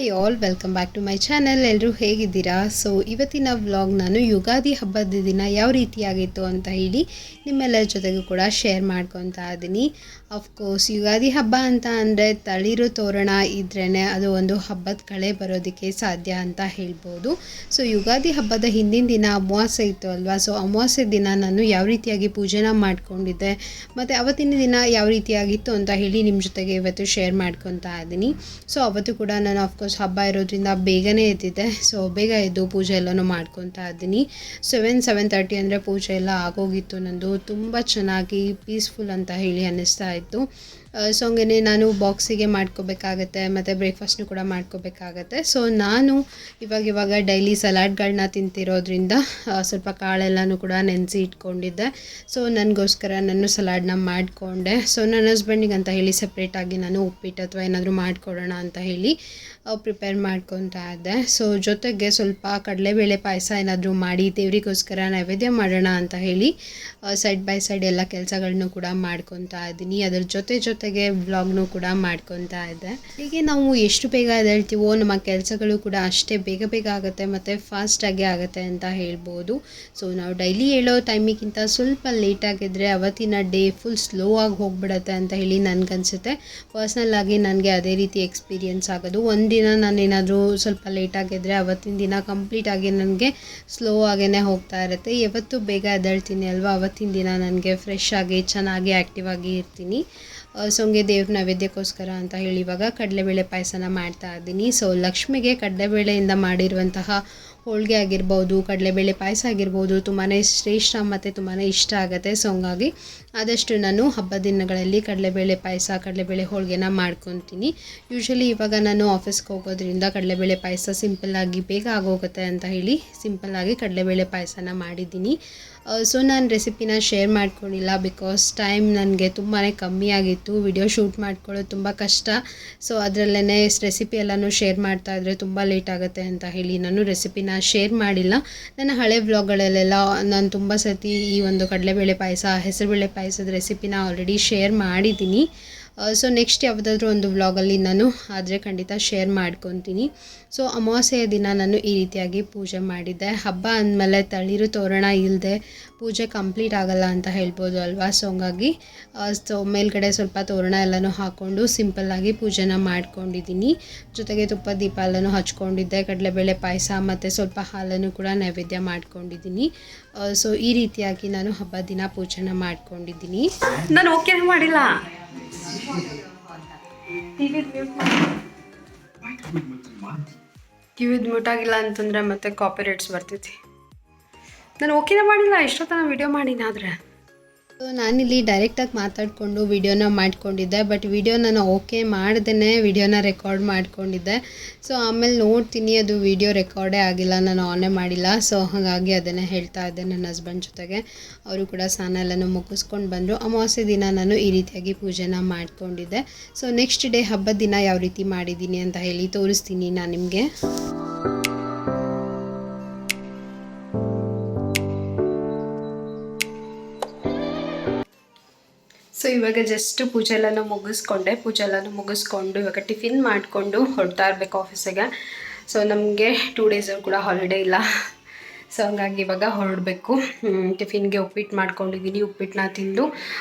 Hi all welcome back to my channel. ಎಲ್ಲರೂ ಹೇಗಿದ್ದೀರಾ? So ಇವತ್ತಿನ ವ್ಲಾಗ್ ನಾನು ಯುಗಾದಿ ಹಬ್ಬದ ದಿನ ಯಾವ ರೀತಿಯಾಗಿತ್ತು ಅಂತ ಹೇಳಿ ನಿಮ್ಮೆಲ್ಲರ ಜೊತೆಗೂ ಕೂಡ ಶೇರ್ ಮಾಡ್ಕೊತಾ ಇದ್ದೀನಿ. ಅಫ್ಕೋರ್ಸ್ ಯುಗಾದಿ ಹಬ್ಬ ಅಂತ ಅಂದರೆ ತಳಿರು ತೋರಣ ಇದ್ರೇ ಅದು ಒಂದು ಹಬ್ಬದ ಕಳೆ ಬರೋದಕ್ಕೆ ಸಾಧ್ಯ ಅಂತ ಹೇಳ್ಬೋದು. ಸೊ ಯುಗಾದಿ ಹಬ್ಬದ ಹಿಂದಿನ ದಿನ ಅಮಾವಾಸ್ಯೆ ಇತ್ತು ಅಲ್ವಾ. ಸೊ ಅಮಾವಾಸ್ಯೆ ದಿನ ನಾನು ಯಾವ ರೀತಿಯಾಗಿ ಪೂಜೆನ ಮಾಡ್ಕೊಂಡಿದ್ದೆ ಮತ್ತು ಅವತ್ತಿನ ದಿನ ಯಾವ ರೀತಿಯಾಗಿತ್ತು ಅಂತ ಹೇಳಿ ನಿಮ್ಮ ಜೊತೆಗೆ ಇವತ್ತು ಶೇರ್ ಮಾಡ್ಕೊತಾ ಇದ್ದೀನಿ. ಸೊ ಅವತ್ತು ಕೂಡ ನಾನು ಅಫ್ಕೋರ್ಸ್ ಹಬ್ಬ ಇರೋದ್ರಿಂದ ಬೇಗನೆ ಎದ್ದಿದ್ದೆ. ಸೊ ಬೇಗ ಎದ್ದು ಪೂಜೆ ಎಲ್ಲನೂ ಮಾಡ್ಕೊತಾ ಇದ್ದೀನಿ. 7:30 ಅಂದರೆ ಪೂಜೆ ಎಲ್ಲ ಆಗೋಗಿತ್ತು. ನಂದು ತುಂಬ ಚೆನ್ನಾಗಿ ಪೀಸ್ಫುಲ್ ಅಂತ ಹೇಳಿ ಅನ್ನಿಸ್ತಾ ಇತ್ತು. ಸೊ ಹಂಗೆ ನಾನು ಬಾಕ್ಸಿಗೆ ಮಾಡ್ಕೋಬೇಕಾಗತ್ತೆ ಮತ್ತು ಬ್ರೇಕ್ಫಾಸ್ಟ್ನು ಕೂಡ ಮಾಡ್ಕೋಬೇಕಾಗತ್ತೆ. ಸೊ ನಾನು ಇವಾಗ ಡೈಲಿ ಸಲಾಡ್ಗಳನ್ನ ತಿಂತಿರೋದ್ರಿಂದ ಸ್ವಲ್ಪ ಕಾಳೆಲ್ಲನೂ ಕೂಡ ನೆನೆಸಿ ಇಟ್ಕೊಂಡಿದ್ದೆ. ಸೊ ನನಗೋಸ್ಕರ ನಾನು ಸಲಾಡ್ನ ಮಾಡಿಕೊಂಡೆ. ಸೊ ನನ್ನ ಹಸ್ಬೆಂಡಿಗೆ ಅಂತ ಹೇಳಿ ಸಪ್ರೇಟಾಗಿ ನಾನು ಉಪ್ಪಿಟ್ಟು ಅಥವಾ ಏನಾದರೂ ಮಾಡಿಕೊಡೋಣ ಅಂತ ಹೇಳಿ ಪ್ರಿಪೇರ್ ಮಾಡ್ಕೊತಾ ಇದ್ದೆ. ಸೊ ಜೊತೆಗೆ ಸ್ವಲ್ಪ ಕಡಲೆಬೇಳೆ ಪಾಯಸ ಏನಾದರೂ ಮಾಡಿ ದೇವರಿಗೋಸ್ಕರ ನೈವೇದ್ಯ ಮಾಡೋಣ ಅಂತ ಹೇಳಿ ಸೈಡ್ ಬೈ ಸೈಡ್ ಎಲ್ಲ ಕೆಲಸಗಳನ್ನೂ ಕೂಡ ಮಾಡ್ಕೊತಾ ಇದ್ದೀನಿ. ಅದರ ಜೊತೆಗೆ ವ್ಲಾಗ್ನೂ ಕೂಡ ಮಾಡ್ಕೊತಾ ಇದ್ದೆ. ಹೀಗೆ ನಾವು ಎಷ್ಟು ಬೇಗ ಎದ್ದೇಳ್ತೀವೋ ನಮ್ಮ ಕೆಲಸಗಳು ಕೂಡ ಅಷ್ಟೇ ಬೇಗ ಆಗುತ್ತೆ ಮತ್ತು ಫಾಸ್ಟಾಗಿ ಆಗುತ್ತೆ ಅಂತ ಹೇಳ್ಬೋದು. ಸೊ ನಾವು ಡೈಲಿ ಹೇಳೋ ಟೈಮಿಗಿಂತ ಸ್ವಲ್ಪ ಲೇಟಾಗಿದ್ದರೆ ಅವತ್ತಿನ ಡೇ ಫುಲ್ ಸ್ಲೋ ಆಗಿ ಹೋಗ್ಬಿಡುತ್ತೆ ಅಂತ ಹೇಳಿ ನನಗನ್ಸುತ್ತೆ. ಪರ್ಸ್ನಲ್ಲಾಗಿ ನನಗೆ ಅದೇ ರೀತಿ ಎಕ್ಸ್ಪೀರಿಯೆನ್ಸ್ ಆಗೋದು. ಒಂದಿನ ನಾನೇನಾದರೂ ಸ್ವಲ್ಪ ಲೇಟಾಗಿದ್ದರೆ ಅವತ್ತಿನ ದಿನ ಕಂಪ್ಲೀಟಾಗಿ ನನಗೆ ಸ್ಲೋ ಆಗೇ ಹೋಗ್ತಾ ಇರುತ್ತೆ. ಯಾವತ್ತು ಬೇಗ ಎದ್ದೇಳ್ತೀನಿ ಅಲ್ವಾ ಅವತ್ತಿನ ದಿನ ನನಗೆ ಫ್ರೆಶ್ ಆಗಿ ಚೆನ್ನಾಗಿ ಆ್ಯಕ್ಟಿವ್ ಆಗಿ ಇರ್ತೀನಿ. ಸೊ ಹಂಗೆ ದೇವ್ರ ನೈವೇದ್ಯಕ್ಕೋಸ್ಕರ ಅಂತ ಹೇಳಿ ಇವಾಗ ಕಡಲೆಬೇಳೆ ಪಾಯಸನ ಮಾಡ್ತಾ ಇದ್ದೀನಿ. ಸೊ ಲಕ್ಷ್ಮಿಗೆ ಕಡಲೆಬೇಳೆಯಿಂದ ಮಾಡಿರುವಂತಹ ಹೋಳಿಗೆ ಆಗಿರ್ಬೋದು, ಕಡಲೆಬೇಳೆ ಪಾಯಸ ಆಗಿರ್ಬೋದು ತುಂಬಾ ಶ್ರೇಷ್ಠ ಮತ್ತು ತುಂಬಾ ಇಷ್ಟ ಆಗುತ್ತೆ. ಸೊ ಹಂಗಾಗಿ ಆದಷ್ಟು ನಾನು ಹಬ್ಬದ ದಿನಗಳಲ್ಲಿ ಕಡಲೆಬೇಳೆ ಪಾಯಸ, ಕಡಲೆಬೇಳೆ ಹೋಳಿಗೆನ ಮಾಡ್ಕೊತೀನಿ. ಯೂಶ್ವಲಿ ಇವಾಗ ನಾನು ಆಫೀಸ್ಗೆ ಹೋಗೋದ್ರಿಂದ ಕಡಲೆಬೇಳೆ ಪಾಯಸ ಸಿಂಪಲ್ಲಾಗಿ ಬೇಗ ಆಗೋಗುತ್ತೆ ಅಂತ ಹೇಳಿ ಸಿಂಪಲ್ಲಾಗಿ ಕಡಲೆಬೇಳೆ ಪಾಯಸನ ಮಾಡಿದ್ದೀನಿ. ಸೊ ನಾನು ರೆಸಿಪಿನ ಶೇರ್ ಮಾಡ್ಕೊಂಡಿಲ್ಲ ಬಿಕಾಸ್ ಟೈಮ್ ನನಗೆ ತುಂಬಾ ಕಮ್ಮಿ ಆಗಿತ್ತು. ವಿಡಿಯೋ ಶೂಟ್ ಮಾಡ್ಕೊಳ್ಳೋದು ತುಂಬ ಕಷ್ಟ. ಸೊ ಅದರಲ್ಲೇ ರೆಸಿಪಿ ಎಲ್ಲನೂ ಶೇರ್ ಮಾಡ್ತಾಯಿದ್ರೆ ತುಂಬ ಲೇಟ್ ಆಗುತ್ತೆ ಅಂತ ಹೇಳಿ ನಾನು ರೆಸಿಪಿನ ಶೇರ್ ಮಾಡಿಲ್ಲ. ನನ್ನ ಹಳೆ ವ್ಲಾಗ್ಗಳಲ್ಲೆಲ್ಲ ನಾನು ತುಂಬ ಸತಿ ಈ ಒಂದು ಕಡಲೆಬೇಳೆ ಪಾಯಸ, ಹೆಸರುಬೇಳೆ ಪಾಯಸದ ರೆಸಿಪಿನ ಆಲ್ರೆಡಿ ಶೇರ್ ಮಾಡಿದ್ದೀನಿ. ಸೊ ನೆಕ್ಸ್ಟ್ ಯಾವುದಾದ್ರೂ ಒಂದು ವ್ಲಾಗಲ್ಲಿ ನಾನು ಆದರೆ ಖಂಡಿತ ಶೇರ್ ಮಾಡ್ಕೊತೀನಿ. ಸೊ ಅಮಾವಾಸ್ಯೆಯ ದಿನ ನಾನು ಈ ರೀತಿಯಾಗಿ ಪೂಜೆ ಮಾಡಿದ್ದೆ. ಹಬ್ಬ ಅಂದಮೇಲೆ ತಳಿರು ತೋರಣ ಇಲ್ಲದೆ ಪೂಜೆ ಕಂಪ್ಲೀಟ್ ಆಗೋಲ್ಲ ಅಂತ ಹೇಳ್ಬೋದು ಅಲ್ವಾ. ಸೊ ಹಂಗಾಗಿ ಸೊ ಮೇಲ್ಗಡೆ ಸ್ವಲ್ಪ ತೋರಣ ಎಲ್ಲನೂ ಹಾಕ್ಕೊಂಡು ಸಿಂಪಲ್ಲಾಗಿ ಪೂಜೆನ ಮಾಡ್ಕೊಂಡಿದ್ದೀನಿ. ಜೊತೆಗೆ ತುಪ್ಪದ ದೀಪ ಎಲ್ಲನೂ ಹಚ್ಕೊಂಡಿದ್ದೆ. ಕಡಲೆಬೇಳೆ ಪಾಯಸ ಮತ್ತು ಸ್ವಲ್ಪ ಹಾಲನ್ನು ಕೂಡ ನೈವೇದ್ಯ ಮಾಡ್ಕೊಂಡಿದ್ದೀನಿ. ಸೊ ಈ ರೀತಿಯಾಗಿ ನಾನು ಹಬ್ಬದ ದಿನ ಪೂಜೆನ ಮಾಡ್ಕೊಂಡಿದ್ದೀನಿ. ನಾನು ಓಕೆ ಮಾಡಿಲ್ಲ. ಕಿವಿದ್ ಮ್ಯೂಟ್ ಆಗಿಲ್ಲ ಅಂತಂದರೆ ಮತ್ತೆ ಕಾಪಿರೈಟ್ಸ್ ಬರ್ತೈತಿ. ನಾನು ಓಕೆನೇ ಮಾಡಿಲ್ಲ ಇಷ್ಟೊತ್ತನ ವಿಡಿಯೋ ಮಾಡಿನಾದ್ರೆ. ಸೊ ನಾನಿಲ್ಲಿ ಡೈರೆಕ್ಟಾಗಿ ಮಾತಾಡಿಕೊಂಡು ವಿಡಿಯೋನ ಮಾಡ್ಕೊಂಡಿದ್ದೆ. ಬಟ್ ವಿಡಿಯೋ ನಾನು ಓಕೆ ಮಾಡ್ದೇ ವಿಡಿಯೋನ ರೆಕಾರ್ಡ್ ಮಾಡ್ಕೊಂಡಿದ್ದೆ. ಸೊ ಆಮೇಲೆ ನೋಡ್ತೀನಿ ಅದು ವಿಡಿಯೋ ರೆಕಾರ್ಡೇ ಆಗಿಲ್ಲ, ನಾನು ಆನೇ ಮಾಡಿಲ್ಲ. ಸೊ ಹಾಗಾಗಿ ಅದನ್ನೇ ಹೇಳ್ತಾ ಇದ್ದೆ ನನ್ನ ಹಸ್ಬೆಂಡ್ ಜೊತೆಗೆ. ಅವರು ಕೂಡ ಸ್ನಾನ ಎಲ್ಲನೂ ಮುಗಿಸ್ಕೊಂಡು ಬಂದರು. ಅಮಾವಾಸ್ಯೆ ದಿನ ನಾನು ಈ ರೀತಿಯಾಗಿ ಪೂಜೆನ ಮಾಡ್ಕೊಂಡಿದ್ದೆ. ಸೊ ನೆಕ್ಸ್ಟ್ ಡೇ ಹಬ್ಬದ ದಿನ ಯಾವ ರೀತಿ ಮಾಡಿದ್ದೀನಿ ಅಂತ ಹೇಳಿ ತೋರಿಸ್ತೀನಿ ನಾನು ನಿಮಗೆ. ಸೊ ಇವಾಗ ಜಸ್ಟ್ ಪೂಜೆ ಎಲ್ಲನೂ ಮುಗಿಸ್ಕೊಂಡು ಇವಾಗ ಟಿಫಿನ್ ಮಾಡಿಕೊಂಡು ಹೊರಡ್ತಾ ಇರಬೇಕು ಆಫೀಸಿಗೆ. ಸೊ ನಮಗೆ 2 ಡೇಸ್ ಕೂಡ ಹಾಲಿಡೇ ಇಲ್ಲ. ಸೊ ಹಂಗಾಗಿ ಇವಾಗ ಹೊರಡಬೇಕು. ಟಿಫಿನ್ಗೆ ಉಪ್ಪಿಟ್ಟು ಮಾಡ್ಕೊಂಡಿದ್ದೀನಿ. ಉಪ್ಪಿಟ್ಟನ್ನ ತಿಂದು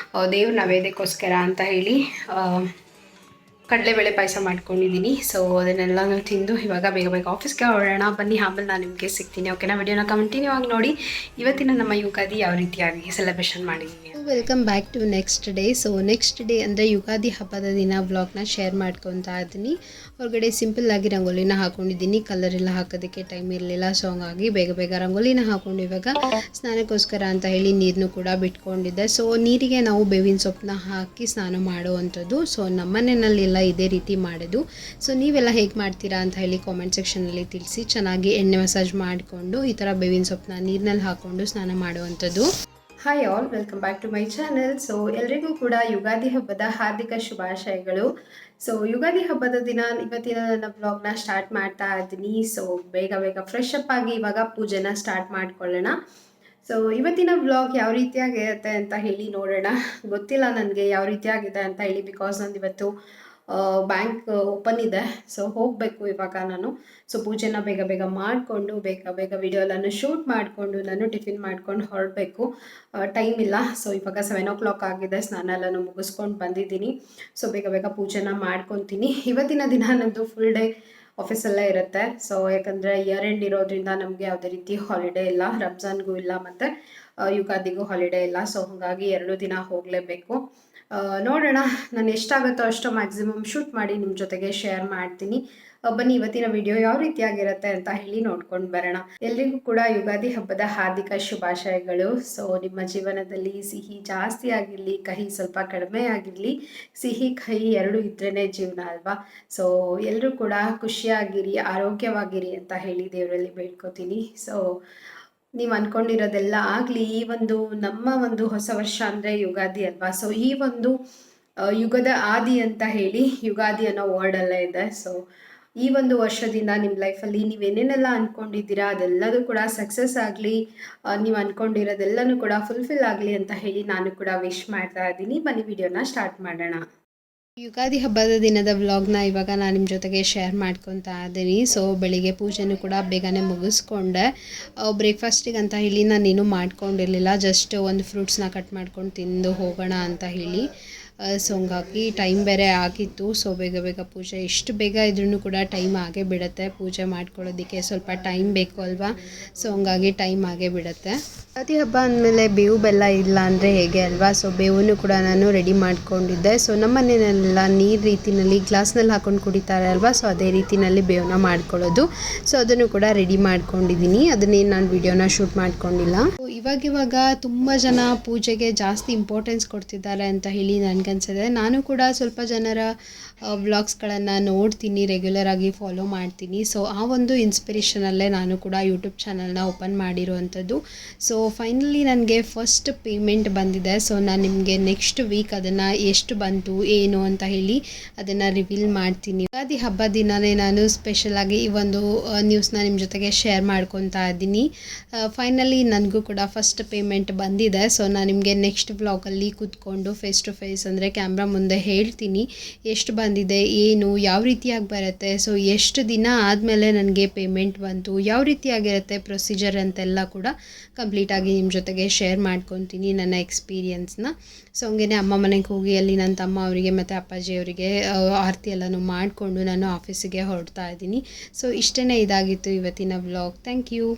ದೇವ್ರ ನೈವೇದ್ಯಕ್ಕೋಸ್ಕರ ಅಂತ ಹೇಳಿ ಕಡಲೆಬೇಳೆ ಪಾಯಸ ಮಾಡ್ಕೊಂಡಿದ್ದೀನಿ. ಸೊ ಅದನ್ನೆಲ್ಲನೂ ತಿಂದು ಇವಾಗ ಬೇಗ ಆಫೀಸ್ಗೆ ಹೊರಡೋಣ. ಬನ್ನಿ, ಆಮೇಲೆ ನಾನು ನಿಮಗೆ ಸಿಗ್ತೀನಿ. ಓಕೆನಾ? ವಿಡಿಯೋನ ಕಂಟಿನ್ಯೂ ಆಗಿ ನೋಡಿ. ಇವತ್ತಿನ ನಮ್ಮ ಯುಗಾದಿ ಯಾವ ರೀತಿಯಾಗಿ ಸೆಲೆಬ್ರೇಷನ್ ಮಾಡಿದ್ದೀನಿ. Welcome back to next day. So next day ಅಂದರೆ ಯುಗಾದಿ ಹಬ್ಬದ ದಿನ ವ್ಲಾಗ್ನ ಶೇರ್ ಮಾಡ್ಕೊತಾ ಇದ್ದೀನಿ. ಹೊರಗಡೆ ಸಿಂಪಲ್ಲಾಗಿ ರಂಗೋಲಿನ ಹಾಕ್ಕೊಂಡಿದ್ದೀನಿ. ಕಲರ್ ಎಲ್ಲ ಹಾಕೋದಕ್ಕೆ ಟೈಮ್ ಇರಲಿಲ್ಲ. ಸೊ ಹಂಗಾಗಿ ಬೇಗ ರಂಗೋಲಿನ ಹಾಕ್ಕೊಂಡು ಇವಾಗ ಸ್ನಾನಕ್ಕೋಸ್ಕರ ಅಂತ ಹೇಳಿ ನೀರನ್ನು ಕೂಡ ಬಿಟ್ಕೊಂಡಿದ್ದೆ. ಸೊ ನೀರಿಗೆ ನಾವು ಬೇವಿನ ಸೊಪ್ಪನ್ನ ಹಾಕಿ ಸ್ನಾನ ಮಾಡುವಂಥದ್ದು. ಸೊ ನಮ್ಮನೆಯಲ್ಲೆಲ್ಲ ಇದೇ ರೀತಿ ಮಾಡೋದು. ಸೊ ನೀವೆಲ್ಲ ಹೇಗೆ ಮಾಡ್ತೀರಾ ಅಂತ ಹೇಳಿ ಕಾಮೆಂಟ್ ಸೆಕ್ಷನಲ್ಲಿ ತಿಳಿಸಿ. ಚೆನ್ನಾಗಿ ಎಣ್ಣೆ ಮಸಾಜ್ ಮಾಡಿಕೊಂಡು ಈ ಥರ ಬೇವಿನ ಸೊಪ್ಪನ್ನ ನೀರಿನಲ್ಲಿ ಹಾಕ್ಕೊಂಡು ಸ್ನಾನ ಮಾಡುವಂಥದ್ದು. Hi all, welcome back to my channel. So ಎಲ್ರಿಗೂ ಕೂಡ ಯುಗಾದಿ ಹಬ್ಬದ ಹಾರ್ದಿಕ ಶುಭಾಶಯಗಳು. ಸೊ ಯುಗಾದಿ ಹಬ್ಬದ ದಿನ ಇವತ್ತಿನ ನನ್ನ ಬ್ಲಾಗ್ನ ಸ್ಟಾರ್ಟ್ ಮಾಡ್ತಾ ಇದ್ದೀನಿ. ಸೊ ಬೇಗ ಫ್ರೆಶ್ ಅಪ್ ಆಗಿ ಇವಾಗ ಪೂಜೆನ ಸ್ಟಾರ್ಟ್ ಮಾಡ್ಕೊಳ್ಳೋಣ. ಸೊ ಇವತ್ತಿನ ವ್ಲಾಗ್ ಯಾವ ರೀತಿಯಾಗಿರುತ್ತೆ ಅಂತ ಹೇಳಿ ನೋಡೋಣ. ಗೊತ್ತಿಲ್ಲ ನನಗೆ ಯಾವ ರೀತಿಯಾಗಿದೆ ಅಂತ ಹೇಳಿ, ಬಿಕಾಸ್ ನಂದು ಇವತ್ತು ಬ್ಯಾಂಕ್ ಓಪನ್ ಇದೆ. ಸೊ ಹೋಗಬೇಕು ಇವಾಗ ನಾನು. ಸೊ ಪೂಜೆನ ಬೇಗ ಬೇಗ ಮಾಡಿಕೊಂಡು ಬೇಗ ಬೇಗ ವಿಡಿಯೋ ಎಲ್ಲನೂ ಶೂಟ್ ಮಾಡಿಕೊಂಡು ನಾನು ಟಿಫಿನ್ ಮಾಡ್ಕೊಂಡು ಹೊರಡಬೇಕು. ಟೈಮ್ ಇಲ್ಲ. ಸೊ ಇವಾಗ 7 o'clock ಆಗಿದೆ. ಸ್ನಾನ ಎಲ್ಲನೂ ಮುಗಿಸ್ಕೊಂಡು ಬಂದಿದ್ದೀನಿ. ಸೊ ಬೇಗ ಬೇಗ ಪೂಜೆನ ಮಾಡ್ಕೊತೀನಿ. ಇವತ್ತಿನ ದಿನ ನನ್ನದು ಫುಲ್ ಡೇ ಆಫೀಸಲ್ಲೇ ಇರುತ್ತೆ. ಸೊ ಯಾಕಂದರೆ ಇಯರ್ ಎಂಡ್ ಇರೋದ್ರಿಂದ ನಮಗೆ ಯಾವುದೇ ರೀತಿ ಹಾಲಿಡೇ ಇಲ್ಲ, ರಂಜಾನ್ಗೂ ಇಲ್ಲ ಮತ್ತು ಯುಗಾದಿಗೂ ಹಾಲಿಡೇ ಇಲ್ಲ. ಸೊ ಹಾಗಾಗಿ 2 ದಿನ ಹೋಗಲೇಬೇಕು. ನೋಡೋಣ, ನಾನು ಎಷ್ಟಾಗುತ್ತೋ ಅಷ್ಟು ಮ್ಯಾಕ್ಸಿಮಮ್ ಶೂಟ್ ಮಾಡಿ ನಿಮ್ಮ ಜೊತೆಗೆ ಶೇರ್ ಮಾಡ್ತೀನಿ. ಬನ್ನಿ ಇವತ್ತಿನ ವಿಡಿಯೋ ಯಾವ ರೀತಿಯಾಗಿರುತ್ತೆ ಅಂತ ಹೇಳಿ ನೋಡ್ಕೊಂಡು ಬರೋಣ. ಎಲ್ರಿಗೂ ಕೂಡ ಯುಗಾದಿ ಹಬ್ಬದ ಹಾರ್ದಿಕ ಶುಭಾಶಯಗಳು. ಸೊ ನಿಮ್ಮ ಜೀವನದಲ್ಲಿ ಸಿಹಿ ಜಾಸ್ತಿ ಆಗಿರಲಿ, ಕಹಿ ಸ್ವಲ್ಪ ಕಡಿಮೆ ಆಗಿರಲಿ. ಸಿಹಿ ಕಹಿ ಎರಡು ಇದ್ರೇ ಜೀವನ ಅಲ್ವಾ. ಸೊ ಎಲ್ಲರೂ ಕೂಡ ಖುಷಿಯಾಗಿರಿ, ಆರೋಗ್ಯವಾಗಿರಿ ಅಂತ ಹೇಳಿ ದೇವರಲ್ಲಿ ಬೇಡ್ಕೋತೀನಿ. ಸೊ ನೀವು ಅಂದ್ಕೊಂಡಿರೋದೆಲ್ಲ ಆಗಲಿ. ಈ ಒಂದು ನಮ್ಮ ಒಂದು ಹೊಸ ವರ್ಷ ಅಂದರೆ ಯುಗಾದಿ ಅಲ್ವಾ. ಸೊ ಈ ಒಂದು ಯುಗದ ಆದಿ ಅಂತ ಹೇಳಿ ಯುಗಾದಿ ಅನ್ನೋ ವರ್ಡಲ್ಲೇ ಇದೆ. ಸೊ ಈ ಒಂದು ವರ್ಷದಿಂದ ನಿಮ್ಮ ಲೈಫಲ್ಲಿ ನೀವೇನೇನೆಲ್ಲ ಅಂದ್ಕೊಂಡಿದ್ದೀರಾ ಅದೆಲ್ಲದೂ ಕೂಡ ಸಕ್ಸಸ್ ಆಗಲಿ, ನೀವು ಅಂದ್ಕೊಂಡಿರೋದೆಲ್ಲನೂ ಕೂಡ ಫುಲ್ಫಿಲ್ ಆಗಲಿ ಅಂತ ಹೇಳಿ ನಾನು ಕೂಡ ವಿಶ್ ಮಾಡ್ತಾ ಇದ್ದೀನಿ. ಬನ್ನಿ ವಿಡಿಯೋನ ಸ್ಟಾರ್ಟ್ ಮಾಡೋಣ. ಯುಗಾದಿ ಹಬ್ಬದ ದಿನದ ವ್ಲಾಗ್ನ ಇವಾಗ ನಾನು ನಿಮ್ಮ ಜೊತೆಗೆ ಶೇರ್ ಮಾಡ್ಕೊತಾ ಇದ್ದೀನಿ. ಸೊ ಬೆಳಿಗ್ಗೆ ಪೂಜೆನೂ ಕೂಡ ಬೇಗನೆ ಮುಗಿಸ್ಕೊಂಡೆ. ಬ್ರೇಕ್ಫಾಸ್ಟಿಗೆ ಅಂತ ಹೇಳಿ ನಾನೇನು ಮಾಡ್ಕೊಂಡಿರಲಿಲ್ಲ, ಜಸ್ಟ್ ಒಂದು ಫ್ರೂಟ್ಸ್ನ ಕಟ್ ಮಾಡ್ಕೊಂಡು ತಿಂದು ಹೋಗೋಣ ಅಂತ ಹೇಳಿ. ಸೊ ಹಂಗಾಗಿ ಟೈಮ್ ಬೇರೆ ಆಗಿತ್ತು. ಸೊ ಬೇಗ ಬೇಗ ಪೂಜೆ, ಎಷ್ಟು ಬೇಗ ಇದ್ರೂ ಕೂಡ ಟೈಮ್ ಆಗೇ ಬಿಡುತ್ತೆ. ಪೂಜೆ ಮಾಡ್ಕೊಳ್ಳೋದಕ್ಕೆ ಸ್ವಲ್ಪ ಟೈಮ್ ಬೇಕು ಅಲ್ವಾ. ಸೊ ಹಂಗಾಗಿ ಟೈಮ್ ಆಗೇ ಬಿಡುತ್ತೆ. ಯುಗಾದಿ ಹಬ್ಬ ಅಂದಮೇಲೆ ಬೇವು ಬೆಲ್ಲ ಇಲ್ಲ ಅಂದರೆ ಹೇಗೆ ಅಲ್ವಾ. ಸೊ ಬೇವನ್ನು ಕೂಡ ನಾನು ರೆಡಿ ಮಾಡ್ಕೊಂಡಿದ್ದೆ. ಸೊ ನಮ್ಮ ಮನೆಯಲ್ಲೆಲ್ಲ ನೀರು ರೀತಿಯಲ್ಲಿ ಗ್ಲಾಸ್ನಲ್ಲಿ ಹಾಕೊಂಡು ಕುಡಿತಾರೆ ಅಲ್ವಾ. ಸೊ ಅದೇ ರೀತಿಯಲ್ಲಿ ಬೇವನ್ನ ಮಾಡ್ಕೊಳ್ಳೋದು. ಸೊ ಅದನ್ನು ಕೂಡ ರೆಡಿ ಮಾಡ್ಕೊಂಡಿದ್ದೀನಿ. ಅದನ್ನೇನು ನಾನು ವಿಡಿಯೋನ ಶೂಟ್ ಮಾಡ್ಕೊಂಡಿಲ್ಲ. ಇವಾಗ ತುಂಬ ಜನ ಪೂಜೆಗೆ ಜಾಸ್ತಿ ಇಂಪಾರ್ಟೆನ್ಸ್ ಕೊಡ್ತಿದ್ದಾರೆ ಅಂತ ಹೇಳಿ ನನಗನ್ಸಿದೆ. ನಾನು ಕೂಡ ಸ್ವಲ್ಪ ಜನರ ವ್ಲಾಗ್ಸ್ಗಳನ್ನು ನೋಡ್ತೀನಿ, ರೆಗ್ಯುಲರಾಗಿ ಫಾಲೋ ಮಾಡ್ತೀನಿ. ಸೊ ಆ ಒಂದು ಇನ್ಸ್ಪಿರೇಷನಲ್ಲೇ ನಾನು ಕೂಡ ಯೂಟ್ಯೂಬ್ ಚಾನಲ್ನ ಓಪನ್ ಮಾಡಿರುವಂಥದ್ದು. ಸೊ ಫೈನಲಿ ನನಗೆ ಫಸ್ಟ್ ಪೇಮೆಂಟ್ ಬಂದಿದೆ. ಸೊ ನಾನು ನಿಮಗೆ ನೆಕ್ಸ್ಟ್ ವೀಕ್ ಅದನ್ನು ಎಷ್ಟು ಬಂತು ಏನು ಅಂತ ಹೇಳಿ ಅದನ್ನು ರಿವೀಲ್ ಮಾಡ್ತೀನಿ. ಯುಗಾದಿ ಹಬ್ಬ ದಿನವೇ ನಾನು ಸ್ಪೆಷಲಾಗಿ ಈ ಒಂದು ನ್ಯೂಸ್ನ ನಿಮ್ಮ ಜೊತೆಗೆ ಶೇರ್ ಮಾಡ್ಕೊತಾ ಇದ್ದೀನಿ. ಫೈನಲಿ ನನಗೂ ಕೂಡ ಫಸ್ಟ್ ಪೇಮೆಂಟ್ ಬಂದಿದೆ. ಸೊ ನಾನು ನಿಮಗೆ ನೆಕ್ಸ್ಟ್ ವ್ಲಾಗಲ್ಲಿ ಕೂತ್ಕೊಂಡು ಫೇಸ್ ಟು ಫೇಸ್ ಅಂದರೆ ಕ್ಯಾಮ್ರಾ ಮುಂದೆ ಹೇಳ್ತೀನಿ ಎಷ್ಟು ಬಂದಿದೆ, ಏನು, ಯಾವ ರೀತಿಯಾಗಿ ಬರುತ್ತೆ, ಸೊ ಎಷ್ಟು ದಿನ ಆದಮೇಲೆ ನನಗೆ ಪೇಮೆಂಟ್ ಬಂತು, ಯಾವ ರೀತಿಯಾಗಿರುತ್ತೆ ಪ್ರೊಸೀಜರ್ ಅಂತೆಲ್ಲ ಕೂಡ ಕಂಪ್ಲೀಟಾಗಿ ನಿಮ್ಮ ಜೊತೆಗೆ ಶೇರ್ ಮಾಡ್ಕೊತೀನಿ ನನ್ನ ಎಕ್ಸ್ಪೀರಿಯನ್ಸ್ನ. ಸೊ ಹಂಗೆ ಅಮ್ಮ ಮನೆಗೆ ಹೋಗಿ ಅಲ್ಲಿ ನನ್ನ ತಮ್ಮ ಅವರಿಗೆ ಮತ್ತು ಅಪ್ಪಾಜಿ ಅವರಿಗೆ ಆರತಿ ಎಲ್ಲನೂ ಮಾಡಿಕೊಂಡು ನಾನು ಆಫೀಸಿಗೆ ಹೊರಡ್ತಾ ಇದ್ದೀನಿ. ಸೊ ಇಷ್ಟೇ ಇದಾಗಿತ್ತು ಇವತ್ತಿನ ವ್ಲಾಗ್. Thank you.